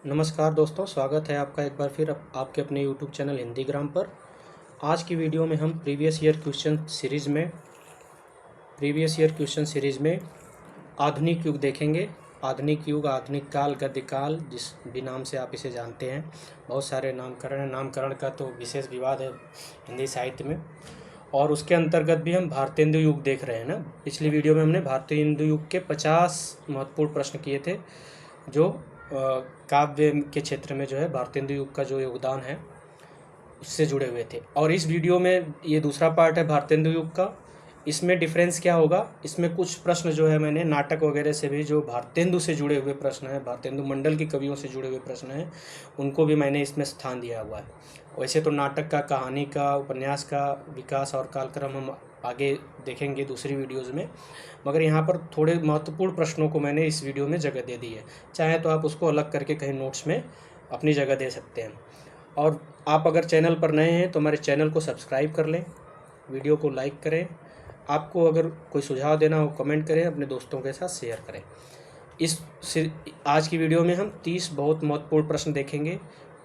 नमस्कार दोस्तों, स्वागत है आपका एक बार फिर आपके अपने YouTube चैनल हिंदी ग्राम पर। आज की वीडियो में हम प्रीवियस ईयर क्वेश्चन सीरीज़ में आधुनिक युग देखेंगे। आधुनिक युग, आधुनिक काल, गद्यकाल, जिस भी नाम से आप इसे जानते हैं। बहुत सारे नामकरण है, नामकरण का तो विशेष विवाद है हिंदी साहित्य में। और उसके अंतर्गत भी हम भारतेंदु युग देख रहे हैं ना। पिछली वीडियो में हमने भारतेंदु युग के 50 महत्वपूर्ण प्रश्न किए थे, जो काव्य के क्षेत्र में जो है भारतेंदु युग का जो योगदान है उससे जुड़े हुए थे। और इस वीडियो में ये दूसरा पार्ट है भारतेंदु युग का। इसमें डिफरेंस क्या होगा, इसमें कुछ प्रश्न जो है मैंने नाटक वगैरह से भी, जो भारतेंदु से जुड़े हुए प्रश्न हैं, भारतेंदु मंडल के कवियों से जुड़े हुए प्रश्न हैं, उनको भी मैंने इसमें स्थान दिया हुआ है। वैसे तो नाटक का, कहानी का, उपन्यास का विकास और कालक्रम हम आगे देखेंगे दूसरी वीडियोज़ में, मगर यहाँ पर थोड़े महत्वपूर्ण प्रश्नों को मैंने इस वीडियो में जगह दे दी है। चाहे तो आप उसको अलग करके कहीं नोट्स में अपनी जगह दे सकते हैं। और आप अगर चैनल पर नए हैं तो हमारे चैनल को सब्सक्राइब कर लें, वीडियो को लाइक करें। आपको अगर कोई सुझाव देना हो कमेंट करें, अपने दोस्तों के साथ शेयर करें। आज की वीडियो में हम 30 बहुत महत्वपूर्ण प्रश्न देखेंगे।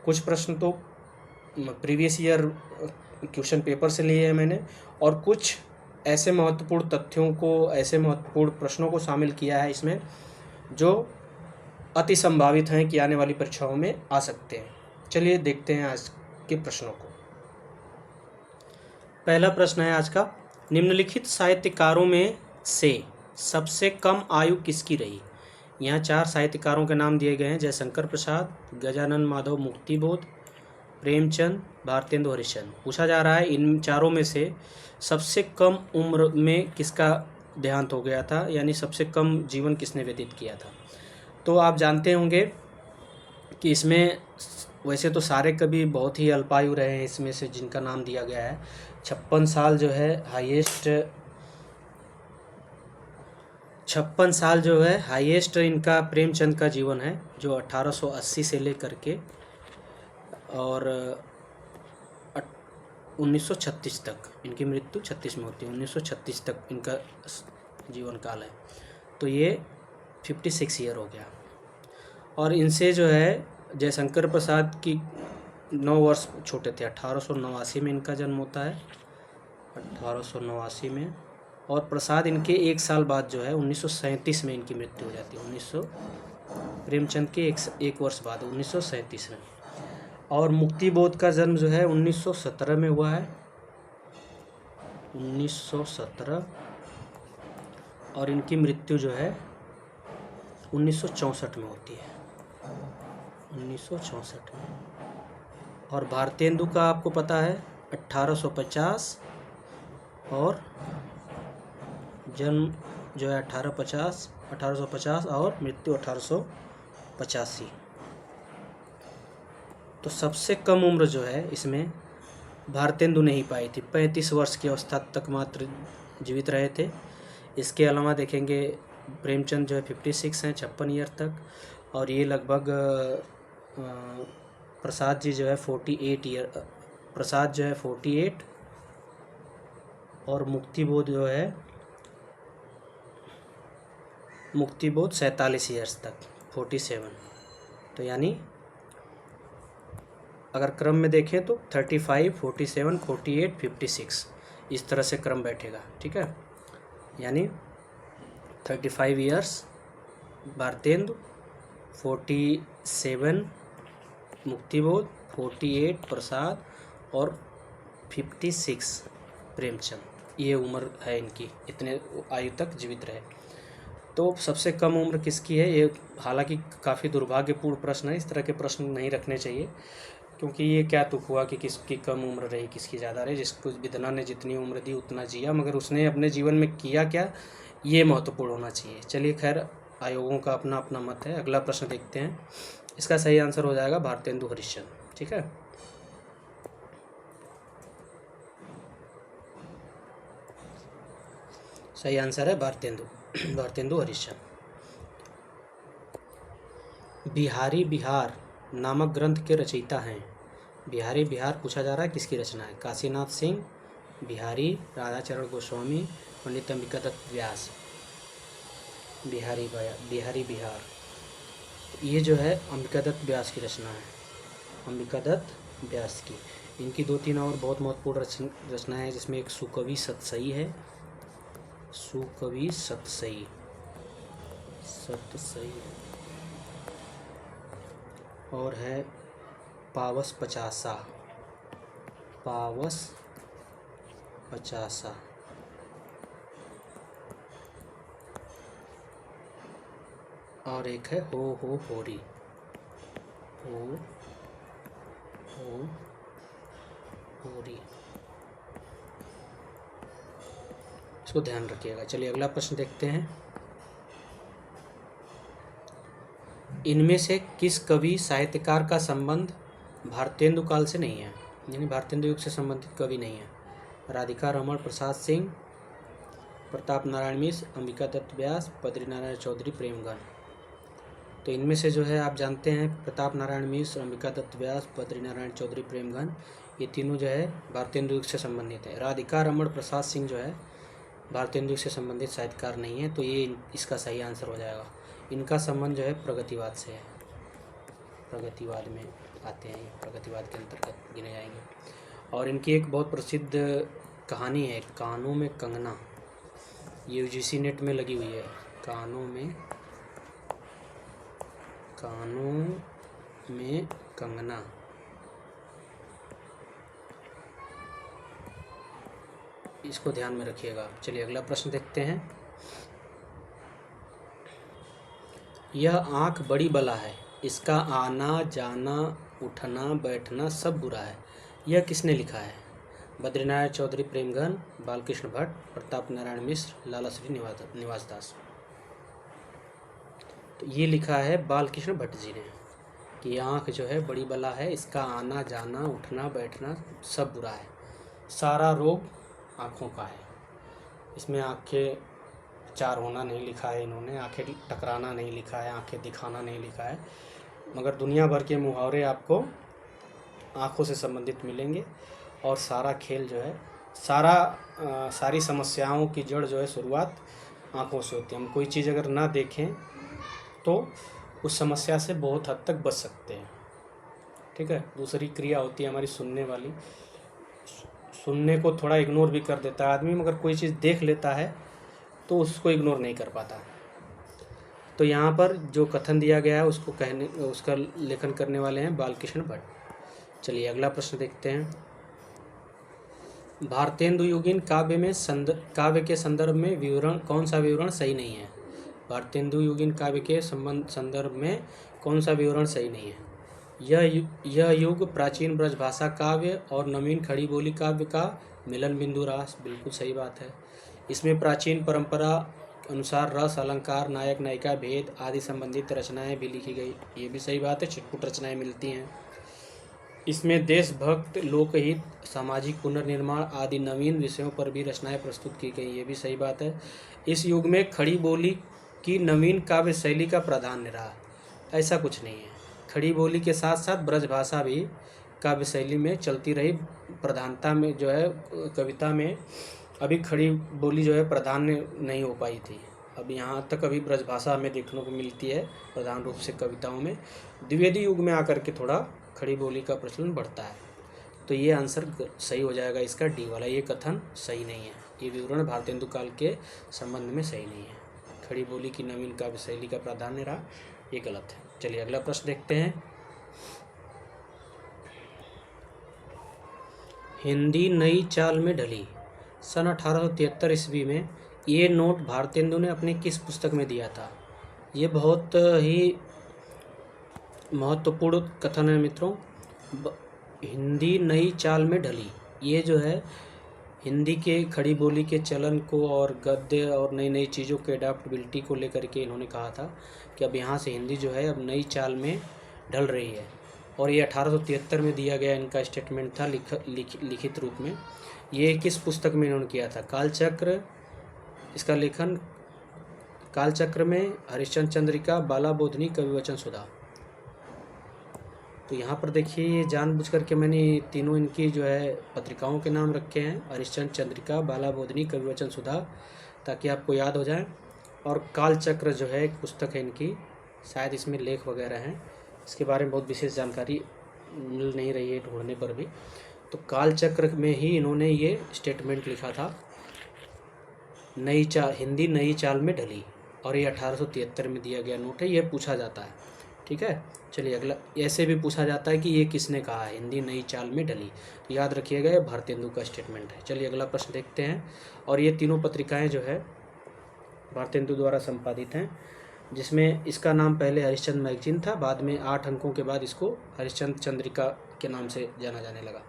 कुछ प्रश्न तो प्रीवियस ईयर क्वेश्चन पेपर से लिए हैं मैंने, और कुछ ऐसे महत्वपूर्ण तथ्यों को, ऐसे महत्वपूर्ण प्रश्नों को शामिल किया है इसमें, जो अति संभावित हैं कि आने वाली परीक्षाओं में आ सकते हैं। चलिए देखते हैं आज के प्रश्नों को। पहला प्रश्न है आज का, निम्नलिखित साहित्यकारों में से सबसे कम आयु किसकी रही। यहाँ 4 साहित्यकारों के नाम दिए गए हैं: जयशंकर प्रसाद, गजानन माधव मुक्तिबोध, प्रेमचंद, भारतेंदु हरिश्चंद्र। पूछा जा रहा है इन चारों में से सबसे कम उम्र में किसका देहांत हो गया था, यानी सबसे कम जीवन किसने व्यतीत किया था। तो आप जानते होंगे कि इसमें वैसे तो सारे कवि बहुत ही अल्पायु रहे हैं, इसमें से जिनका नाम दिया गया है 56 साल जो है हाईएस्ट इनका प्रेमचंद का जीवन है, जो 1880 से लेकर के और 1936 तक, इनकी मृत्यु 36 में होती है, 1936 तक इनका जीवन काल है। तो ये 56 ईयर हो गया। और इनसे जो है जयशंकर प्रसाद की 9 वर्ष छोटे थे। 1889 में इनका जन्म होता है, 1889 में। और प्रसाद इनके 1 साल बाद जो है 1937 में इनकी मृत्यु हो जाती है। प्रेमचंद के एक वर्ष बाद 1937 में। और मुक्तिबोध का जन्म जो है 1917 में हुआ है, 1917। और इनकी मृत्यु जो है 1964 में होती है, 1964 में। और भारतेंदु का आपको पता है 1850, और जन्म जो है 1850 और मृत्यु 1885। तो सबसे कम उम्र जो है इसमें भारतेंदु ने ही पाई थी। 35 वर्ष की अवस्था तक मात्र जीवित रहे थे। इसके अलावा देखेंगे प्रेमचंद जो है 56 हैं, 56 ईयर तक। और ये लगभग प्रसाद जी जो है 48, और मुक्तिबोध 47 ईयर्स तक, 47। तो यानी अगर क्रम में देखें तो 35, 47, 48, 56 इस तरह से क्रम बैठेगा, ठीक है। यानी 35 ईयर्स भारतेंदु, 47 मुक्तिबोध, 48 प्रसाद और 56 प्रेमचंद। ये उम्र है इनकी, इतने आयु तक जीवित रहे। तो सबसे कम उम्र किसकी है, ये हालांकि काफ़ी दुर्भाग्यपूर्ण प्रश्न है। इस तरह के प्रश्न नहीं रखने चाहिए, क्योंकि ये क्या तुक हुआ कि किसकी कम उम्र रही, किसकी ज़्यादा रही। जिसको विधना ने जितनी उम्र दी उतना जिया, मगर उसने अपने जीवन में किया क्या, ये महत्वपूर्ण होना चाहिए। चलिए खैर, आयोगों का अपना अपना मत है। अगला प्रश्न देखते हैं। इसका सही आंसर हो जाएगा भारतेंदु हरिश्चंद्र, ठीक है। सही आंसर है भारतेंदु हरिश्चंद्र। बिहारी बिहार नामक ग्रंथ के रचयिता हैं। बिहारी बिहार पूछा जा रहा है किसकी रचना है। काशीनाथ सिंह, बिहारी, राधाचरण गोस्वामी, पंडित अंबिका दत्त व्यास। बिहारी बिहार। ये जो है अंबिका दत्त व्यास की रचना है, अंबिका दत्त व्यास की। इनकी 2-3 और बहुत महत्वपूर्ण रचनाएं हैं, जिसमें एक सुकवि सतसई है, सुकवि सतसई, और है पावस पचासा, पावस पचासा, और एक है हो होरी, हो होरी। इसको ध्यान रखिएगा। चलिए अगला प्रश्न देखते हैं। इनमें से किस कवि साहित्यकार का संबंध भारतेंदु काल से नहीं है, यानी भारतेंदु युग से संबंधित कवि नहीं है? राधिका रमण प्रसाद सिंह, प्रताप नारायण मिश्र, अंबिका दत्त व्यास, बद्रीनारायण चौधरी, प्रेमगन। तो इनमें से जो है आप जानते हैं प्रताप नारायण मिश्र, अंबिका दत्त व्यास, बद्रीनारायण चौधरी, प्रेमगन, ये तीनों जो है भारतेंदु युग से संबंधित है। राधिका रमण प्रसाद सिंह जो है भारतेंदु युग से संबंधित साहित्यकार नहीं है, तो ये इसका सही आंसर हो जाएगा। इनका संबंध जो है प्रगतिवाद से है, प्रगतिवाद में आते हैं, प्रगतिवाद के अंतर्गत गिने जाएंगे। और इनकी एक बहुत प्रसिद्ध कहानी है, कानों में कंगना, ये यूजीसी नेट में लगी हुई है, कानों में कंगना। इसको ध्यान में रखिएगा। चलिए अगला प्रश्न देखते हैं। यह आँख बड़ी बला है, इसका आना जाना उठना बैठना सब बुरा है, यह किसने लिखा है? बद्रीनारायण चौधरी, प्रेमगन, बालकृष्ण भट्ट, प्रताप नारायण मिश्र, लालाश्री निवास दास। तो ये लिखा है बालकृष्ण भट्ट जी ने कि आँख जो है बड़ी बला है, इसका आना जाना उठना बैठना सब बुरा है, सारा रोग आँखों का है। इसमें आँखें चार होना नहीं लिखा है इन्होंने, आँखें टकराना नहीं लिखा है, आँखें दिखाना नहीं लिखा है, मगर दुनिया भर के मुहावरे आपको आँखों से संबंधित मिलेंगे। और सारा खेल जो है, सारी समस्याओं की जड़ जो है शुरुआत आँखों से होती है। हम कोई चीज़ अगर ना देखें तो उस समस्या से बहुत हद तक बच सकते हैं, ठीक है। दूसरी क्रिया होती है हमारी सुनने वाली, सुनने को थोड़ा इग्नोर भी कर देता है आदमी, मगर कोई चीज़ देख लेता है तो उसको इग्नोर नहीं कर पाता। तो यहाँ पर जो कथन दिया गया है उसका लेखन करने वाले हैं बालकृष्ण भट्ट। चलिए अगला प्रश्न देखते हैं। भारतेंदु युगीन काव्य के संदर्भ में विवरण, कौन सा विवरण सही नहीं है? भारतेंदु युगीन काव्य के संदर्भ में कौन सा विवरण सही नहीं है? यह युग प्राचीन ब्रजभाषा काव्य और नवीन खड़ी बोली काव्य का मिलन बिंदु रहा, बिल्कुल सही बात है। इसमें प्राचीन परंपरा अनुसार रस, अलंकार, नायक नायिका भेद आदि संबंधित रचनाएं भी लिखी गई, ये भी सही बात है, छिटपुट रचनाएं मिलती हैं। इसमें देशभक्त, लोकहित, सामाजिक पुनर्निर्माण आदि नवीन विषयों पर भी रचनाएं प्रस्तुत की गई, ये भी सही बात है। इस युग में खड़ी बोली की नवीन काव्य शैली का प्राधान्य रहा, ऐसा कुछ नहीं है। खड़ी बोली के साथ साथ ब्रजभाषा भी काव्य शैली में चलती रही, प्रधानता में जो है कविता में अभी खड़ी बोली जो है प्राधान्य नहीं हो पाई थी। अब यहाँ तक अभी ब्रजभाषा हमें देखने को मिलती है प्रधान रूप से कविताओं में। द्विवेदी युग में आकर के थोड़ा खड़ी बोली का प्रचलन बढ़ता है, तो ये आंसर सही हो जाएगा इसका डी वाला। ये कथन सही नहीं है, ये विवरण भारतेंदु काल के संबंध में सही नहीं है। खड़ी बोली की नवीन काव्य शैली का प्राधान्य रहा, ये गलत है। चलिए अगला प्रश्न देखते हैं। हिंदी नई चाल में ढली, सन 1873 ईस्वी में ये नोट भारतेंदु ने अपनी किस पुस्तक में दिया था? ये बहुत ही महत्वपूर्ण कथन है मित्रों। हिंदी नई चाल में ढली, ये जो है हिंदी के खड़ी बोली के चलन को और गद्य और नई नई चीज़ों के अडाप्टबिलिटी को लेकर के इन्होंने कहा था कि अब यहाँ से हिंदी जो है अब नई चाल में ढल रही है। और ये 1873 में दिया गया इनका स्टेटमेंट था लिखित रूप में। ये किस पुस्तक में इन्होंने किया था? कालचक्र, इसका लेखन कालचक्र में, हरिश्चंद्र चंद्रिका, बाला बोधनी, कविवचन सुधा। तो यहाँ पर देखिए ये जानबूझ करके मैंने तीनों इनकी जो है पत्रिकाओं के नाम रखे हैं, हरिश्चंद्र चंद्रिका, बाला बोधनी, कविवचन सुधा, ताकि आपको याद हो जाए। और कालचक्र जो है एक पुस्तक है इनकी, शायद इसमें लेख वगैरह हैं, इसके बारे में बहुत विशेष जानकारी मिल नहीं रही है ढूंढने पर भी। तो कालचक्र में ही इन्होंने ये स्टेटमेंट लिखा था, नई चाल, हिंदी नई चाल में ढली, और ये 1873 में दिया गया नोट है। ये पूछा जाता है, ठीक है। चलिए अगला, ऐसे भी पूछा जाता है कि ये किसने कहा है, हिंदी नई चाल में ढली, तो याद रखिएगा ये भारतेंदु का स्टेटमेंट है। चलिए अगला प्रश्न देखते हैं। और ये तीनों पत्रिकाएं जो है भारतेंदु द्वारा संपादित हैं, जिसमें इसका नाम पहले हरिश्चंद्र मैगजीन था, बाद में 8 अंकों के बाद इसको हरिश्चंद्र चंद्रिका के नाम से जाना जाने लगा।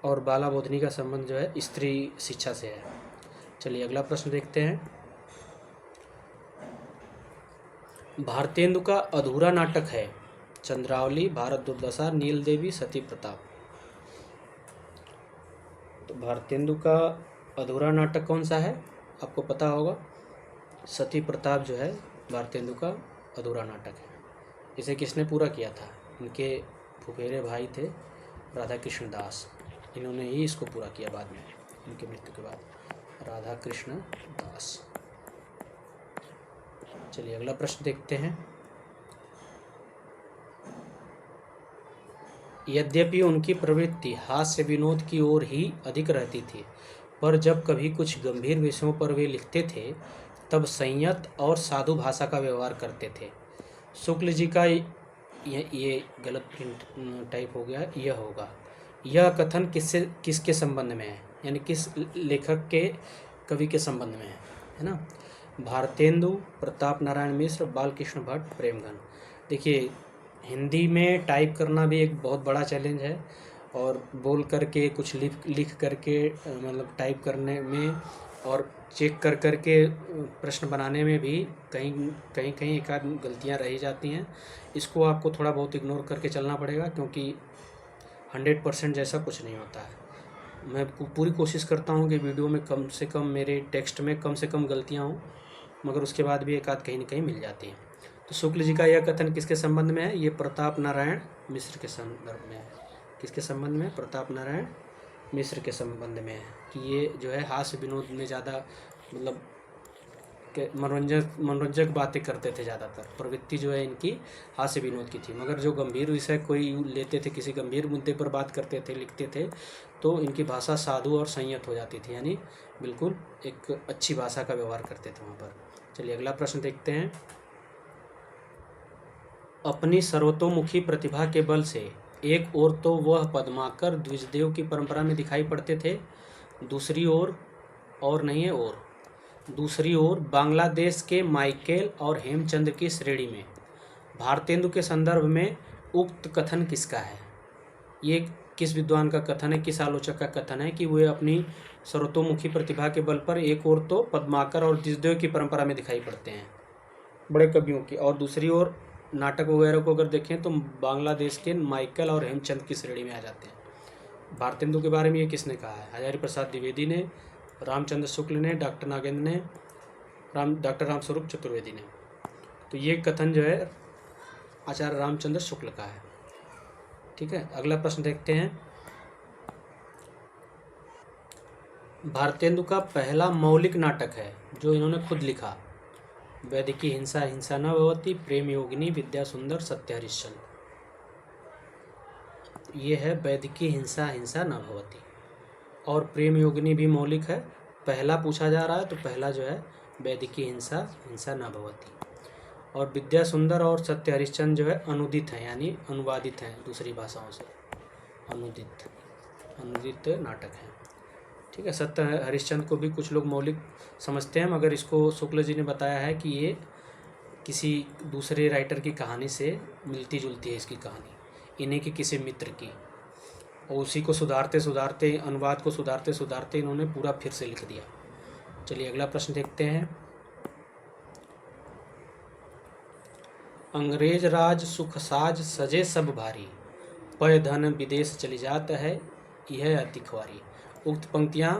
और बाला बोधनी का संबंध जो है स्त्री शिक्षा से है। चलिए अगला प्रश्न देखते हैं। भारतेंदु का अधूरा नाटक है चंद्रावली, भारत दुर्दशा, नील देवी, सती प्रताप। तो भारतेंदु का अधूरा नाटक कौन सा है, आपको पता होगा, सती प्रताप जो है भारतेंदु का अधूरा नाटक है। इसे किसने पूरा किया था, इनके फुफेरे भाई थे राधा कृष्ण दास, इन्होंने ही इसको पूरा किया बाद में, इनके मृत्यु के बाद, राधा कृष्ण दास। चलिए अगला प्रश्न देखते हैं। यद्यपि उनकी प्रवृत्ति हास्य विनोद की ओर ही अधिक रहती थी, पर जब कभी कुछ गंभीर विषयों पर वे लिखते थे तब संयत और साधु भाषा का व्यवहार करते थे। शुक्ल जी का ये गलत प्रिंट टाइप हो गया, यह होगा, यह कथन किसके संबंध में है, यानी किस लेखक के, कवि के संबंध में है ना। भारतेंदु, प्रताप नारायण मिश्र, बालकृष्ण भट्ट, प्रेमगन। देखिए हिंदी में टाइप करना भी एक बहुत बड़ा चैलेंज है, और बोल करके कुछ लिख करके मतलब टाइप करने में और चेक कर के प्रश्न बनाने में भी कहीं एक आध गलतियाँ रह जाती हैं। इसको आपको थोड़ा बहुत इग्नोर करके चलना पड़ेगा, क्योंकि 100% जैसा कुछ नहीं होता है। मैं पूरी कोशिश करता हूँ कि वीडियो में कम से कम, मेरे टेक्स्ट में कम से कम गलतियाँ हों, मगर उसके बाद भी एक आध कहीं न कहीं मिल जाती हैं। तो शुक्ल जी का यह कथन किसके संबंध में है, ये प्रताप नारायण मिश्र के संदर्भ में है। किसके संबंध में, प्रताप नारायण मिश्र के संबंध में है, कि ये जो है हास्य विनोद में ज़्यादा मतलब मनोरंजक बातें करते थे, ज़्यादातर प्रवृत्ति जो है इनकी हास्य विनोद की थी। मगर जो गंभीर विषय कोई लेते थे, किसी गंभीर मुद्दे पर बात करते थे, लिखते थे, तो इनकी भाषा साधु और संयत हो जाती थी, यानी बिल्कुल एक अच्छी भाषा का व्यवहार करते थे वहाँ पर। चलिए अगला प्रश्न देखते हैं। अपनी सर्वतोमुखी प्रतिभा के बल से एक ओर तो वह पद्माकर द्विजदेव की परंपरा में दिखाई पड़ते थे, दूसरी ओर, और नहीं है और, दूसरी ओर बांग्लादेश के माइकेल और हेमचंद की श्रेणी में। भारतेंदु के संदर्भ में उक्त कथन किसका है, ये किस विद्वान का कथन है, किस आलोचक का कथन है कि वे अपनी सर्वतोमुखी प्रतिभा के बल पर एक ओर तो पद्माकर और द्विजदेव की परंपरा में दिखाई पड़ते हैं, बड़े कवियों की, और दूसरी ओर नाटक वगैरह को अगर देखें तो बांग्लादेश के माइकल और हेमचंद की श्रेणी में आ जाते हैं। भारतेंदु के बारे में ये किसने कहा है, हजारी प्रसाद द्विवेदी ने, रामचंद्र शुक्ल ने, डॉक्टर नागेंद्र ने, डॉक्टर रामस्वरूप चतुर्वेदी ने। तो ये कथन जो है आचार्य रामचंद्र शुक्ल का है, ठीक है। अगला प्रश्न देखते हैं। भारतेंदु का पहला मौलिक नाटक है जो इन्होंने खुद लिखा, वैदिकी हिंसा हिंसा न भवती, प्रेम योगिनी, विद्या सुंदर, सत्य हरिश्चंद्र। ये है वैदिकी हिंसा हिंसा न भवती, और प्रेम योगिनी भी मौलिक है। पहला पूछा जा रहा है तो पहला जो है वैदिकी हिंसा हिंसा न भवती, और विद्या सुंदर और सत्य हरिश्चंद्र जो है अनुदित हैं, यानी अनुवादित हैं दूसरी भाषाओं से, अनुदित नाटक हैं, ठीक है। सत्य हरिश्चंद्र को भी कुछ लोग मौलिक समझते हैं, मगर इसको शुक्ल जी ने बताया है कि ये किसी दूसरे राइटर की कहानी से मिलती जुलती है, इसकी कहानी इन्हीं के किसी मित्र की, और उसी को सुधारते सुधारते, अनुवाद को सुधारते सुधारते इन्होंने पूरा फिर से लिख दिया। चलिए अगला प्रश्न देखते हैं। अंग्रेज राज सुख साज सजे सब भारी, पय धन विदेश चली जात है, यह अति ख्वारी। उक्त पंक्तियाँ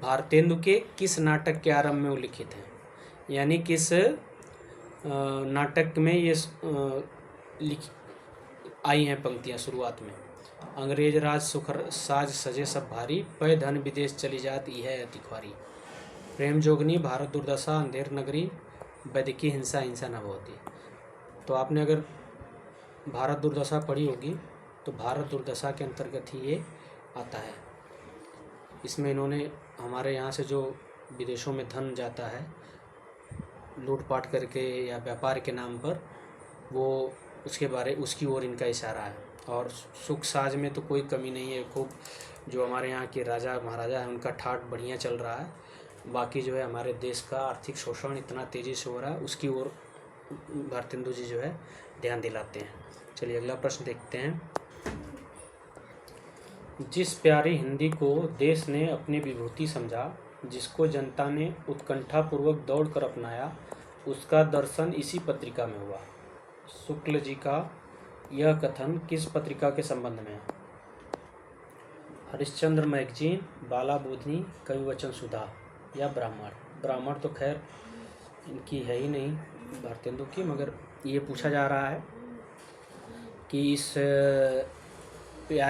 भारतेंदु के किस नाटक के आरंभ में उल्लिखित हैं, यानी किस नाटक में ये आई हैं पंक्तियाँ शुरुआत में। अंग्रेज राज सुख साज सजे सब भारी, पय धन विदेश चली जात यह अति ख्वारी। प्रेम जोगनी, भारत दुर्दशा, अंधेर नगरी, वैदिकी हिंसा हिंसा न भवति। तो आपने अगर भारत दुर्दशा पढ़ी होगी तो भारत दुर्दशा के अंतर्गत ही ये आता है। इसमें इन्होंने हमारे यहाँ से जो विदेशों में धन जाता है लूटपाट करके या व्यापार के नाम पर, वो उसकी ओर इनका इशारा है। और सुख साज में तो कोई कमी नहीं है, खूब जो हमारे यहाँ के राजा महाराजा हैं उनका ठाट बढ़िया चल रहा है। बाकी जो है हमारे देश का आर्थिक शोषण इतना तेज़ी से हो रहा है, उसकी ओर भारतेंदु जी जो है ध्यान दिलाते हैं। चलिए अगला प्रश्न देखते हैं। जिस प्यारी हिंदी को देश ने अपनी विभूति समझा, जिसको जनता ने उत्कंठापूर्वक दौड़ कर अपनाया, उसका दर्शन इसी पत्रिका में हुआ। शुक्ल जी का यह कथन किस पत्रिका के संबंध में है? हरिश्चंद्र मैगजीन, बाला बोधनी, कविवचन सुधा या ब्राह्मण। ब्राह्मण तो खैर इनकी है ही नहीं भारतेंदु की, मगर ये पूछा जा रहा है कि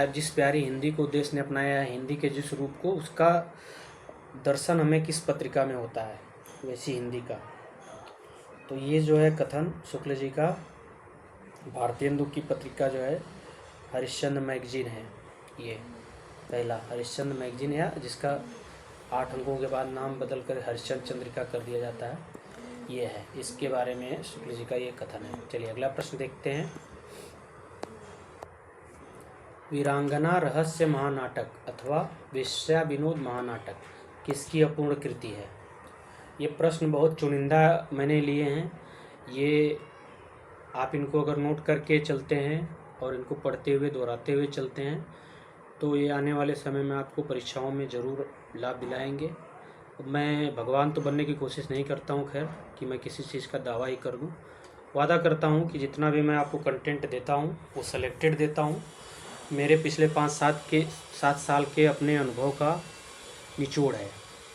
जिस प्यारी हिंदी को देश ने अपनाया है, हिंदी के जिस रूप को, उसका दर्शन हमें किस पत्रिका में होता है वैसी हिंदी का। तो ये जो है कथन शुक्ल जी का भारतेंदु की पत्रिका जो है हरिश्चंद्र मैगजीन है। ये पहला हरिश्चंद्र मैगजीन है, जिसका 8 अंकों के बाद नाम बदल कर हरिश्चंद्र चंद्रिका कर दिया जाता है, ये है। इसके बारे में शुक्ल जी का ये कथन है। चलिए अगला प्रश्न देखते हैं। वीरांगना रहस्य महानाटक अथवा वेश्या विनोद महानाटक किसकी अपूर्ण कृति है? ये प्रश्न बहुत चुनिंदा मैंने लिए हैं। ये आप इनको अगर नोट करके चलते हैं और इनको पढ़ते हुए दोहराते हुए चलते हैं तो ये आने वाले समय में आपको परीक्षाओं में ज़रूर लाभ दिलाएंगे। मैं भगवान तो बनने की कोशिश नहीं करता हूँ खैर कि मैं किसी चीज़ का दावा ही कर दूँ। वादा करता हूँ कि जितना भी मैं आपको कंटेंट देता हूँ वो सेलेक्टेड देता हूँ। मेरे पिछले 5-7 साल के अपने अनुभव का निचोड़ है।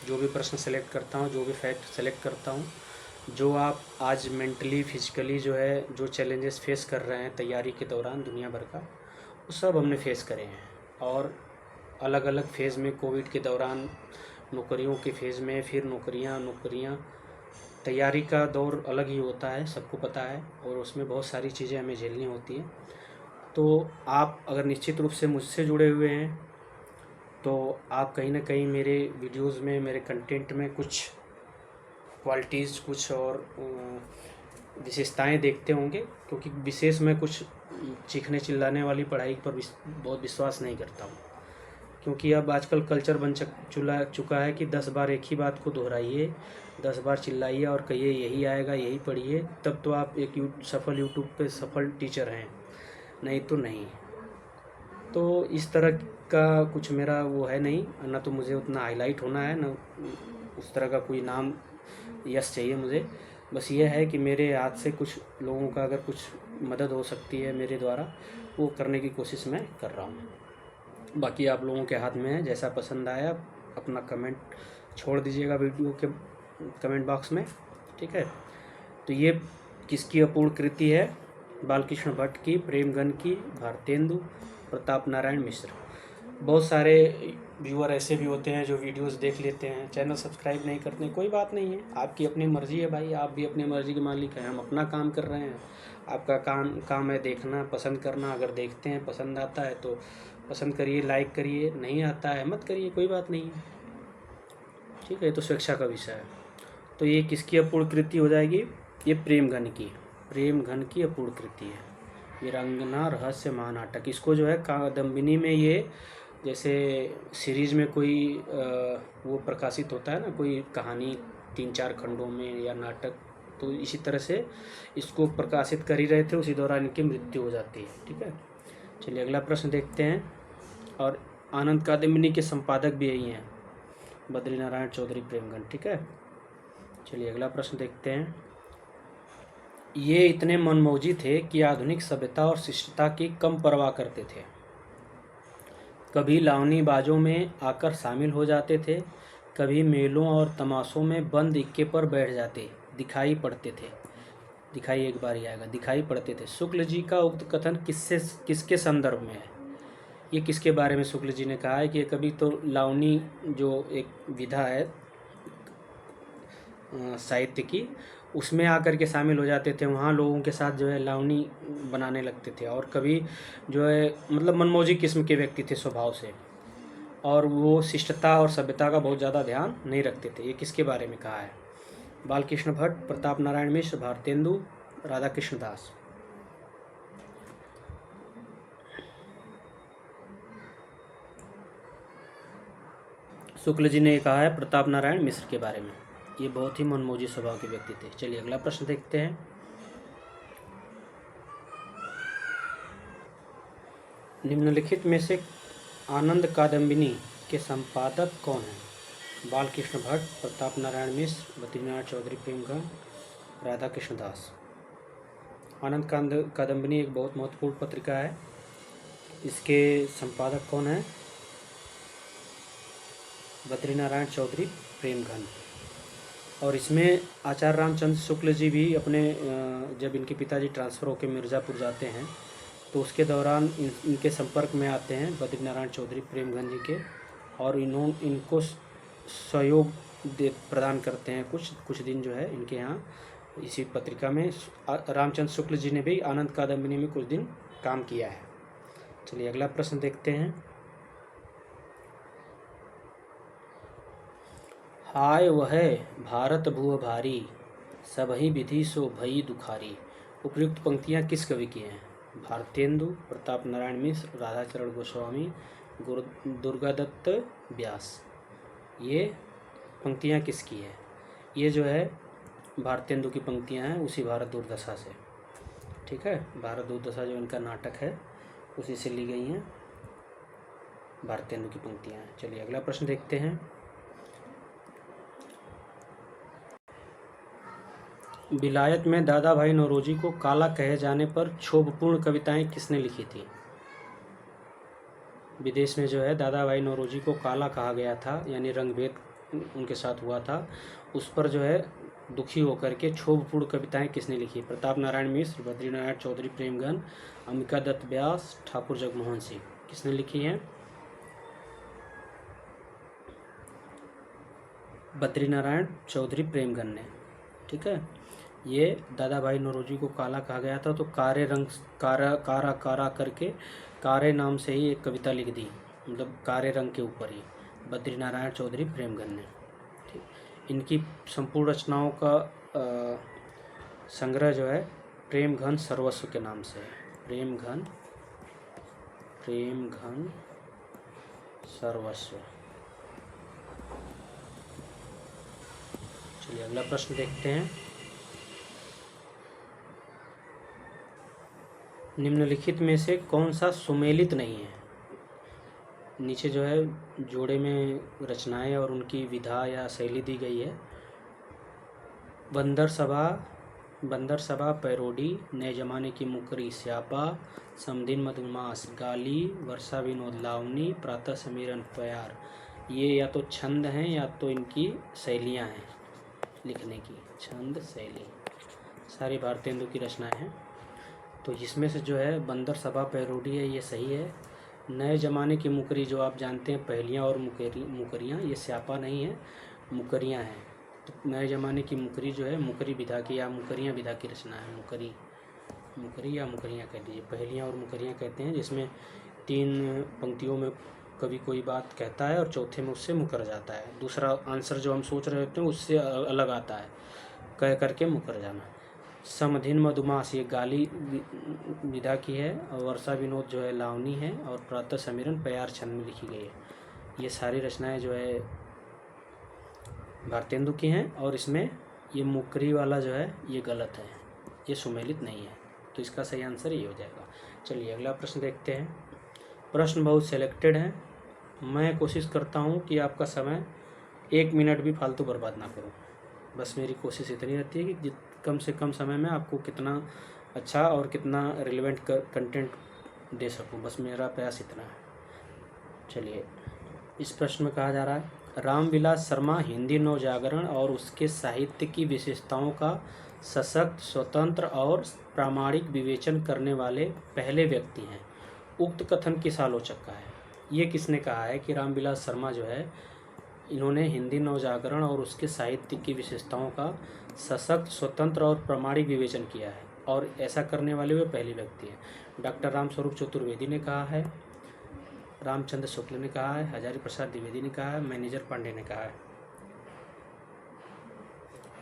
जो भी प्रश्न सेलेक्ट करता हूँ, जो भी फैक्ट सेलेक्ट करता हूँ, जो आप आज मेंटली फिजिकली जो है जो चैलेंजेस फेस कर रहे हैं तैयारी के दौरान दुनिया भर का, वो सब हमने फेस करे हैं। और अलग अलग फेज़ में, कोविड के दौरान नौकरियों के फेज़ में, फिर नौकरियाँ तैयारी का दौर अलग ही होता है, सबको पता है, और उसमें बहुत सारी चीज़ें हमें झेलनी होती हैं। तो आप अगर निश्चित रूप से मुझसे जुड़े हुए हैं तो आप कहीं ना कहीं मेरे वीडियोस में, मेरे कंटेंट में कुछ क्वालिटीज़, कुछ और विशेषताएं देखते होंगे, क्योंकि विशेष मैं कुछ चीखने चिल्लाने वाली पढ़ाई पर बहुत विश्वास नहीं करता हूँ। क्योंकि अब आजकल कल्चर बन चुका है कि 10 बार एक ही बात को दोहराइए, 10 बार चिल्लाइए और कहिए यही आएगा, यही पढ़िए, तब तो आप एक सफल यूट्यूब पे सफल टीचर हैं, नहीं तो नहीं। तो इस तरह का कुछ मेरा वो है नहीं, ना तो मुझे उतना हाईलाइट होना है, ना उस तरह का कोई नाम यश चाहिए मुझे। बस ये है कि मेरे हाथ से कुछ लोगों का अगर कुछ मदद हो सकती है मेरे द्वारा, वो करने की कोशिश मैं कर रहा हूँ। बाकी आप लोगों के हाथ में है। जैसा पसंद आया अपना कमेंट छोड़ दीजिएगा वीडियो के कमेंट बॉक्स में, ठीक है। तो ये किसकी अपूर्ण कृति है? बालकृष्ण भट्ट की, प्रेमगन की, भारतेंदु, प्रताप नारायण मिश्र। बहुत सारे व्यूअर ऐसे भी होते हैं जो वीडियोस देख लेते हैं, चैनल सब्सक्राइब नहीं करते। कोई बात नहीं है, आपकी अपनी मर्ज़ी है भाई, आप भी अपनी मर्ज़ी के मालिक हैं। हम अपना काम कर रहे हैं, आपका काम है देखना, पसंद करना। अगर देखते हैं पसंद आता है तो पसंद करिए, लाइक करिए, नहीं आता है मत करिए, कोई बात नहीं है, ठीक है। तो स्वेच्छा का विषय है। तो ये किसकी अपूर्ण कृति हो जाएगी? ये प्रेमघन की अपूर्ण कृति है, वीरांगना रहस्य महानाटक। इसको जो है कादम्बिनी में, ये जैसे सीरीज में कोई वो प्रकाशित होता है ना, कोई कहानी 3-4 खंडों में या नाटक, तो इसी तरह से इसको प्रकाशित कर ही रहे थे, उसी दौरान इनकी मृत्यु हो जाती है, ठीक है। चलिए अगला प्रश्न देखते हैं। और आनंद कादम्बिनी के संपादक भी यही हैं, बद्री नारायण चौधरी प्रेमगन, ठीक है। चलिए अगला प्रश्न देखते हैं। ये इतने मनमौजी थे कि आधुनिक सभ्यता और शिष्टता की कम परवाह करते थे। कभी लावनी बाजों में आकर शामिल हो जाते थे, कभी मेलों और तमाशों में बंद इक्के पर बैठ जाते दिखाई पड़ते थे। दिखाई एक बार ही आएगा, दिखाई पड़ते थे। शुक्ल जी का उक्त कथन किसके संदर्भ में है? ये किसके बारे में शुक्ल जी ने कहा है कि कभी तो लावनी जो एक विधा है साहित्य की, उसमें आकर के शामिल हो जाते थे, वहाँ लोगों के साथ जो है लावनी बनाने लगते थे, और कभी जो है मतलब मनमौजी किस्म के व्यक्ति थे स्वभाव से, और वो शिष्टता और सभ्यता का बहुत ज़्यादा ध्यान नहीं रखते थे। ये किसके बारे में कहा है? बालकृष्ण भट्ट, प्रताप नारायण मिश्र, भारतेंदु, राधा कृष्ण दास। शुक्ल जी ने कहा है प्रताप नारायण मिश्र के बारे में, ये बहुत ही मनमौजी स्वभाव के व्यक्ति थे। चलिए अगला प्रश्न देखते हैं। निम्नलिखित में से आनंद कादम्बिनी के संपादक कौन हैं? बालकृष्ण भट्ट, प्रताप नारायण मिश्र, बद्रीनाथ चौधरी प्रेमगन, राधा कृष्ण दास। आनंद कादम्बिनी एक बहुत महत्वपूर्ण पत्रिका है। इसके संपादक कौन है? बद्रीनारायण चौधरी प्रेमगन। और इसमें आचार्य रामचंद्र शुक्ल जी भी अपने जब इनके पिताजी ट्रांसफ़र होकर मिर्ज़ापुर जाते हैं तो उसके दौरान इनके संपर्क में आते हैं बद्रीनारायण चौधरी प्रेमगन जी के, और इनको सहयोग प्रदान करते हैं। कुछ दिन जो है इनके यहाँ इसी पत्रिका में रामचंद्र शुक्ल जी ने भी आनंद कादम्बिनी में कुछ दिन काम किया है। चलिए अगला प्रश्न देखते हैं। हाय वह भारत भुव भारी, सबहि विधि सो भई दुखारी। उपयुक्त पंक्तियाँ किस कवि की हैं? भारतेंदु, प्रताप नारायण मिश्र, राधाचरण गोस्वामी, दुर्गादत्त व्यास। ये पंक्तियाँ किसकी है? ये जो है भारतेंदु की पंक्तियाँ हैं, उसी भारत दुर्दशा से। ठीक है, भारत दुर्दशा जो इनका नाटक है उसी से ली गई हैं भारतेंदु की पंक्तियाँ हैं। चलिए अगला प्रश्न देखते हैं। विलायत में दादा भाई नौरोजी को काला कहे जाने पर क्षोभपूर्ण कविताएं किसने लिखी थी? विदेश में जो है दादा भाई नौरोजी को काला कहा गया था, यानी रंगभेद उनके साथ हुआ था, उस पर जो है दुखी होकर के क्षोभपूर्ण कविताएं किसने लिखी? प्रताप नारायण मिश्र, बद्रीनारायण चौधरी प्रेमगन, अंबिका दत्त व्यास, ठाकुर जगमोहन सिंह। किसने लिखी हैं? बद्रीनारायण चौधरी प्रेमगन ने। ठीक है, ये दादा भाई नौरोजी को काला कहा गया था तो कारे रंग कारा करके कारे नाम से ही एक कविता लिख दी, मतलब कारे रंग के ऊपर ही, बद्रीनारायण चौधरी प्रेमगन ने। ठीक, इनकी संपूर्ण रचनाओं का संग्रह जो है प्रेम घन सर्वस्व के नाम से है। प्रेम घन सर्वस्व। चलिए अगला प्रश्न देखते हैं। निम्नलिखित में से कौन सा सुमेलित नहीं है? नीचे जो है जोड़े में रचनाएं और उनकी विधा या शैली दी गई है। बंदर सभा पैरोडी, नए जमाने की मुकरी स्यापा, समदिन मधुमास गाली, वर्षा विनोद लावनी, प्रातः समीरन प्यार। ये या तो छंद हैं या तो इनकी शैलियाँ हैं लिखने की, छंद शैली। सारी भारतेंदु की रचनाएं हैं। तो इसमें से जो है बंदर सभा पैरोडी है, ये सही है। नए ज़माने की मुकरी जो आप जानते हैं पहेलियाँ और मुकरियाँ, ये स्यापा नहीं है, मुकरियाँ हैं। तो नए ज़माने की मुकरी जो है मुकरी विधा की या मुकरियाँ विधा की रचना है। मुकरी या मुकरियाँ कह लीजिए, पहेलियाँ और मुकरियाँ कहते हैं, जिसमें 3 पंक्तियों में कभी कोई बात कहता है और चौथे में उससे मुकर जाता है। दूसरा आंसर जो हम सोच रहे होते हैं उससे अलग आता है, कह करके मुकर जाना। समधिन मधुमास ये गाली विधा की है, और वर्षा विनोद जो है लावनी है, और प्रातः समीरन प्यार छंद में लिखी गई है। ये सारी रचनाएं जो है भारतेंदु की हैं, और इसमें ये मुकरी वाला जो है ये गलत है, ये सुमेलित नहीं है। तो इसका सही आंसर ये हो जाएगा। चलिए अगला प्रश्न देखते हैं। प्रश्न बहुत सिलेक्टेड हैं, मैं कोशिश करता हूँ कि आपका समय 1 मिनट भी फालतू बर्बाद ना करूँ। बस मेरी कोशिश इतनी रहती है कि कम से कम समय में आपको कितना अच्छा और कितना रिलेवेंट कंटेंट दे सकूं, बस मेरा प्रयास इतना है। चलिए इस प्रश्न में कहा जा रहा है, रामविलास शर्मा हिंदी नवजागरण और उसके साहित्य की विशेषताओं का सशक्त, स्वतंत्र और प्रामाणिक विवेचन करने वाले पहले व्यक्ति हैं। उक्त कथन किस आलोचक का है? ये किसने कहा है कि रामविलास शर्मा जो है इन्होंने हिंदी नवजागरण और उसके साहित्य की विशेषताओं का सशक्त, स्वतंत्र और प्रामाणिक विवेचन किया है, और ऐसा करने वाले वे पहली व्यक्ति हैं। डॉक्टर रामस्वरूप चतुर्वेदी ने कहा है, रामचंद्र शुक्ल ने कहा है, हजारी प्रसाद द्विवेदी ने कहा है, मैनेजर पांडे ने कहा है।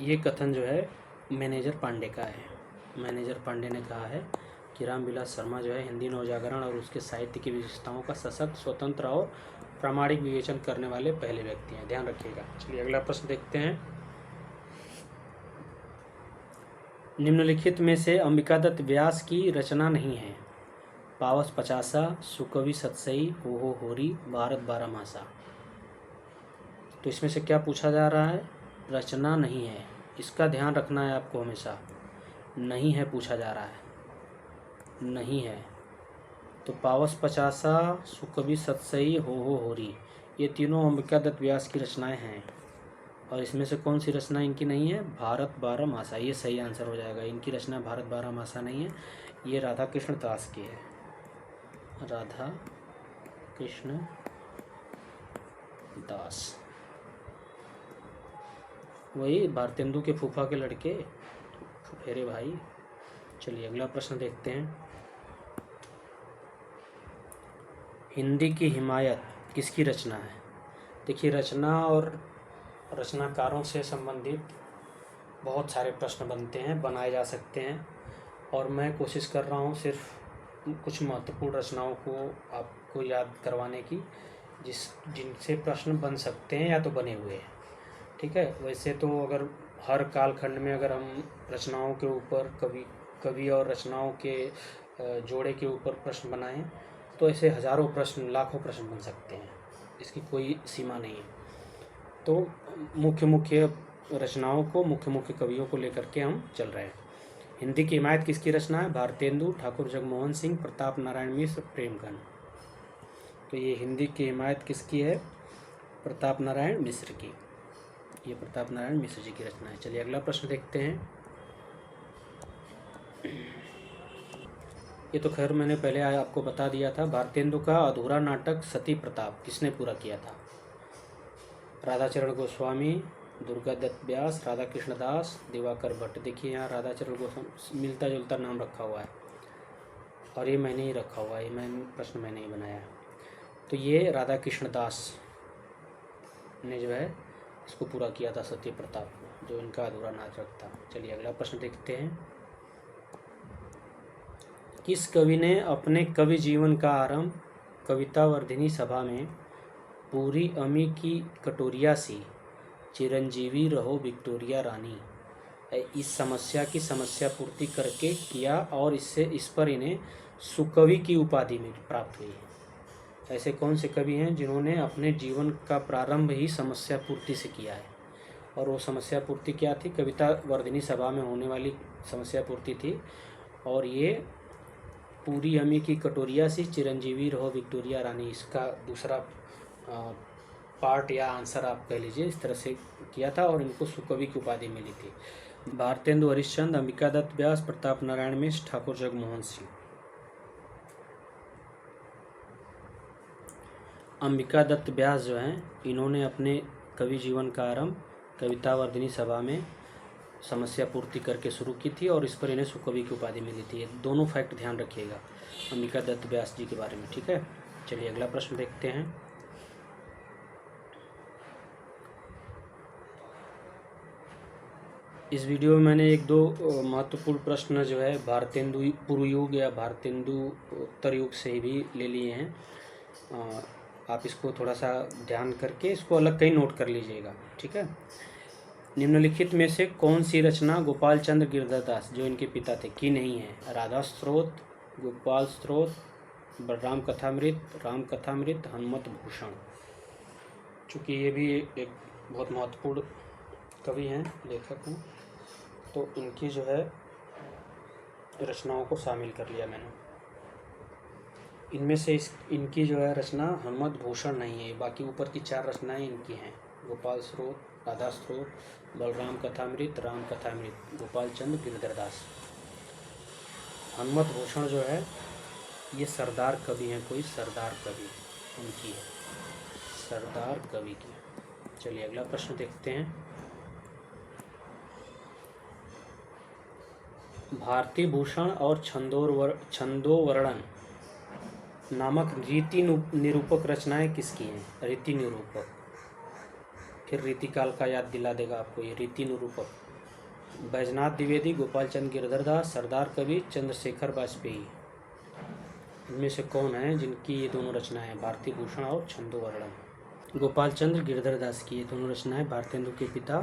ये कथन जो है मैनेजर पांडे का है। मैनेजर पांडे ने कहा है कि रामविलास शर्मा जो है हिंदी नवजागरण और उसके साहित्य की विशेषताओं का सशक्त, स्वतंत्र और प्रामाणिक विवेचन करने वाले पहले व्यक्ति हैं, ध्यान रखिएगा। चलिए अगला प्रश्न देखते हैं। निम्नलिखित में से अंबिकादत्त व्यास की रचना नहीं है। पावस पचासा, सुकवि सतसई, हो होरी, भारत बारहमासा। तो इसमें से क्या पूछा जा रहा है? रचना नहीं है, इसका ध्यान रखना है आपको हमेशा। नहीं है पूछा जा रहा है, नहीं है। तो पावस पचासा, सुकवि सतसई, हो होरी, ये तीनों अंबिकादत्त व्यास की रचनाएं हैं। और इसमें से कौन सी रचना इनकी नहीं है? भारत बारहमासा, ये सही आंसर हो जाएगा। इनकी रचना भारत बारहमासा नहीं है, ये राधा कृष्ण दास की है। राधा कृष्ण दास, वही भारतेंदु के फूफा के लड़के, फुफेरे भाई। चलिए अगला प्रश्न देखते हैं। हिंदी की हिमायत किसकी रचना है? देखिए, रचना और रचनाकारों से संबंधित बहुत सारे प्रश्न बनते हैं, बनाए जा सकते हैं, और मैं कोशिश कर रहा हूँ सिर्फ कुछ महत्वपूर्ण रचनाओं को आपको याद करवाने की, जिनसे प्रश्न बन सकते हैं या तो बने हुए हैं। ठीक है। वैसे तो अगर हर कालखंड में अगर हम रचनाओं के ऊपर कवि और रचनाओं के जोड़े के ऊपर प्रश्न बनाएं तो ऐसे हज़ारों प्रश्न, लाखों प्रश्न बन सकते हैं, इसकी कोई सीमा नहीं है। तो मुख्य रचनाओं को, मुख्य कवियों को लेकर के हम चल रहे हैं। हिंदी की हिमायत किसकी रचना है? भारतेंदु, ठाकुर जगमोहन सिंह, प्रताप नारायण मिश्र, प्रेमगन। तो ये हिंदी की हिमायत किसकी है? प्रताप नारायण मिश्र की। ये प्रताप नारायण मिश्र जी की रचना है। चलिए अगला प्रश्न देखते हैं। ये तो खैर मैंने पहले आपको बता दिया था। भारतेंदु का अधूरा नाटक सती प्रताप किसने पूरा किया था? राधाचरण गोस्वामी, दुर्गादत्त व्यास, राधा कृष्ण दास, दिवाकर भट्ट। देखिए यहाँ राधाचरण गोस्वामी मिलता जुलता नाम रखा हुआ है, और ये मैंने ही रखा हुआ है, ये प्रश्न मैंने ही बनाया है। तो ये राधा कृष्ण दास ने जो है इसको पूरा किया था, सती प्रताप, जो इनका अधूरा नाटक था। चलिए अगला प्रश्न देखते हैं। किस कवि ने अपने कवि जीवन का आरंभ कविता वर्धिनी सभा में पूरी अमी की कटोरिया सी, चिरंजीवी रहो विक्टोरिया रानी, इस समस्या की समस्या पूर्ति करके किया, और इस पर इन्हें सुकवि की उपाधि में प्राप्त हुई? ऐसे कौन से कवि हैं जिन्होंने अपने जीवन का प्रारंभ ही समस्या पूर्ति से किया है? और वो समस्या पूर्ति क्या थी? कविता वर्धिनी सभा में होने वाली समस्या पूर्ति थी, और ये पूरी अमी की कटोरिया सी, चिरंजीवी रहो विक्टोरिया रानी, इसका दूसरा पार्ट या आंसर आप कह लीजिए, इस तरह से किया था, और इनको सुकवि की उपाधि मिली थी। भारतेंदु हरिश्चंद्र, अंबिकादत्त व्यास, प्रताप नारायण मिश्र, ठाकुर जगमोहन सिंह। अंबिकादत्त व्यास जो हैं, इन्होंने अपने कवि जीवन का आरंभ कविता वर्धिनी सभा में समस्या पूर्ति करके शुरू की थी, और इस पर इन्हें सुकवि की उपाधि मिली थी। दोनों फैक्ट ध्यान रखिएगा अंबिकादत्त व्यास जी के बारे में। ठीक है। चलिए अगला प्रश्न देखते हैं। इस वीडियो में मैंने एक दो महत्वपूर्ण प्रश्न जो है भारतेंदु पूर्व युग या भारतेंदु उत्तर युग से भी ले लिए हैं। आप इसको थोड़ा सा ध्यान करके इसको अलग कहीं नोट कर लीजिएगा। ठीक है। निम्नलिखित में से कौन सी रचना गोपाल चंद्र गिरधरदास, जो इनके पिता थे, की नहीं है? राधा स्त्रोत, गोपाल स्त्रोत, बलराम कथामृत, राम कथामृत, हनुमत भूषण। चूँकि ये भी एक बहुत महत्वपूर्ण कवि हैं, लेखक हैं, तो इनकी जो है रचनाओं को शामिल कर लिया मैंने। इनमें से इनकी जो है रचना हनुमत भूषण नहीं है, बाकी ऊपर की 4 रचनाएं इनकी हैं। गोपाल स्त्रोत, राधा स्त्रोत, बलराम कथामृत, राम कथामृत, गोपाल चंद्र गिरधरदास। हनुमत भूषण जो है ये सरदार कवि हैं, कोई सरदार कवि उनकी है, सरदार कवि की। चलिए अगला प्रश्न देखते हैं। भारती भूषण और छंदोवर्णन नामक रीति निरूपक रचनाएं किसकी हैं? रीति निरूपक, फिर रीतिकाल का याद दिला देगा आपको ये रीति निरूपक। बैजनाथ द्विवेदी, गोपाल चंद गिरधरदास, सरदार कवि, चंद्रशेखर वाजपेयी। इनमें से कौन है जिनकी ये दोनों रचनाएं हैं? भारती भूषण और छंदोवर्णन। गोपाल चंद्र गिरधरदास की ये दोनों रचनाएं भारतेंदु के पिता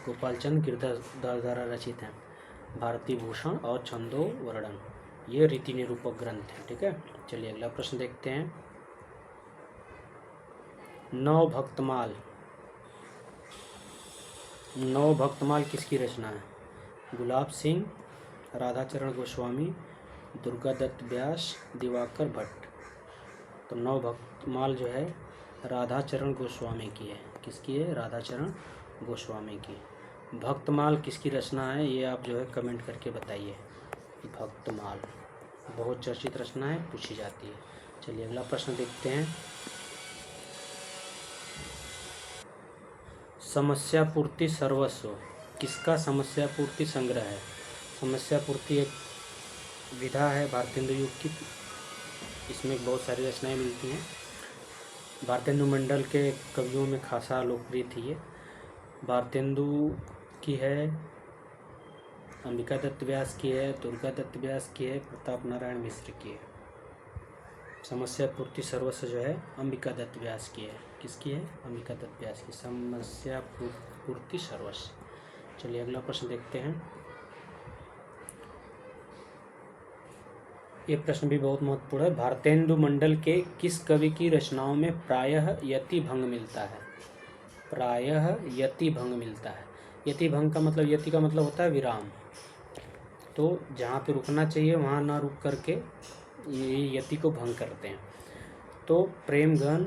गोपाल चंद गिरधरदास द्वारा रचित हैं। भारती भूषण और छंदोवर्णन ये रीति निरूपक ग्रंथ है। ठीक है, चलिए अगला प्रश्न देखते हैं। नवभक्तमाल किसकी रचना है? गुलाब सिंह, राधाचरण गोस्वामी, दुर्गा दत्त व्यास, दिवाकर भट्ट। तो नवभक्तमाल जो है राधाचरण गोस्वामी की है। किसकी है? राधाचरण गोस्वामी की। भक्तमाल किसकी रचना है ये आप जो है कमेंट करके बताइए। भक्तमाल बहुत चर्चित रचना है, पूछी जाती है। चलिए अगला प्रश्न देखते हैं। समस्या पूर्ति सर्वस्व किसका समस्या पूर्ति संग्रह है? समस्या पूर्ति एक विधा है भारतेंदु युग की। इसमें बहुत सारी रचनाएं मिलती हैं। भारतेंदु मंडल के कवियों में खासा लोकप्रिय थी ये। भारतेंदु की है, अंबिका दत्त व्यास की है, दुर्गा दत्त व्यास की है, प्रताप नारायण मिश्र की है। समस्या पूर्ति सर्वस्व जो है अंबिका दत्त व्यास की है। किसकी है? अंबिका दत्त व्यास की समस्या पूर्ति सर्वस्व। चलिए अगला प्रश्न देखते हैं। ये प्रश्न भी बहुत महत्वपूर्ण है। भारतेंदु मंडल के किस कवि की रचनाओं में प्रायः यति भंग मिलता है? प्रायः यति भंग मिलता है। यति भंग का मतलब, यति का मतलब होता है विराम। तो जहाँ पे रुकना चाहिए वहाँ ना रुक करके ये यति को भंग करते हैं। तो प्रेमघन,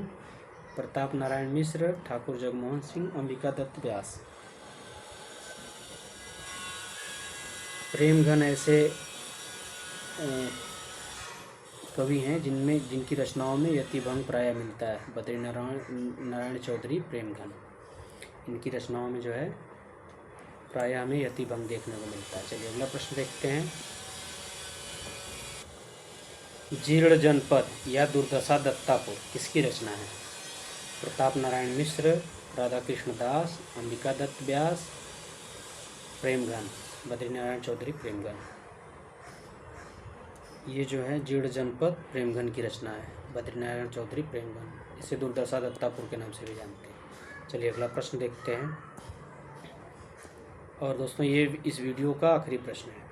प्रताप नारायण मिश्र, ठाकुर जगमोहन सिंह, अंबिका दत्त व्यास। प्रेमघन ऐसे कवि हैं जिनकी रचनाओं में यति भंग प्रायः मिलता है। बद्री नारायण चौधरी, प्रेमघन, इनकी रचनाओं में जो है प्रायः हमें यति भंग देखने को मिलता है। चलिए अगला प्रश्न देखते हैं। जीर्ण जनपद या दुर्दशा दत्तापुर किसकी रचना है? प्रताप नारायण मिश्र, राधाकृष्ण दास, अंबिका दत्त व्यास, प्रेमघन, बद्री नारायण चौधरी, प्रेमघन। ये जो है जीर्ण जनपद प्रेमघन की रचना है। बद्री नारायण चौधरी, प्रेमघन, इसे दुर्दशा दत्तापुर के नाम से भी जानते हैं। चलिए अगला प्रश्न देखते हैं। और दोस्तों ये इस वीडियो का आखिरी प्रश्न है।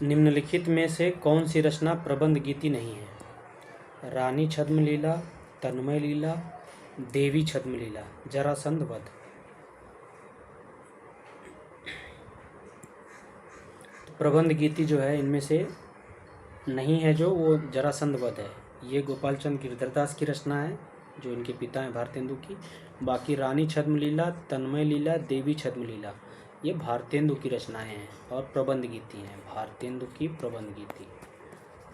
निम्नलिखित में से कौन सी रचना प्रबंध गीति नहीं है? रानी छद्मलीला, तन्मय लीला, देवी छद्मलीला, जरासंध वध। प्रबंध गीति जो है इनमें से नहीं है जो, वो जरासंध वध है। ये गोपाल चंद गिरधरदास की रचना है जो इनके पिता हैं भारतेंदु की। बाकी रानी छद्मलीला, तन्मय लीला, देवी छद्मलीला ये भारतेंदु की रचनाएं हैं और प्रबंध गीति हैं। भारतेंदु की प्रबंध गीति,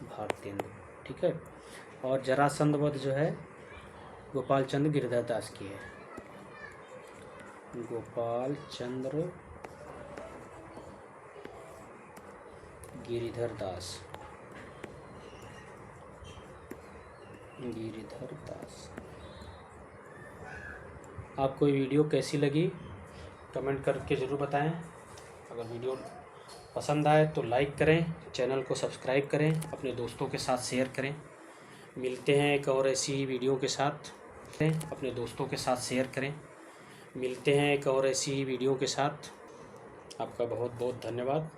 भारतेंदु, ठीक है। और जरासंध वध जो है गोपाल चंद्र गिरधरदास की है। गोपाल चंद्र गिरधरदास। आपको ये वीडियो कैसी लगी कमेंट करके ज़रूर बताएं। अगर वीडियो पसंद आए तो लाइक करें, चैनल को सब्सक्राइब करें, अपने दोस्तों के साथ शेयर करें। मिलते हैं एक और ऐसी वीडियो के साथ। अपने दोस्तों के साथ शेयर करें। मिलते हैं एक और ऐसी वीडियो के साथ। आपका बहुत बहुत धन्यवाद।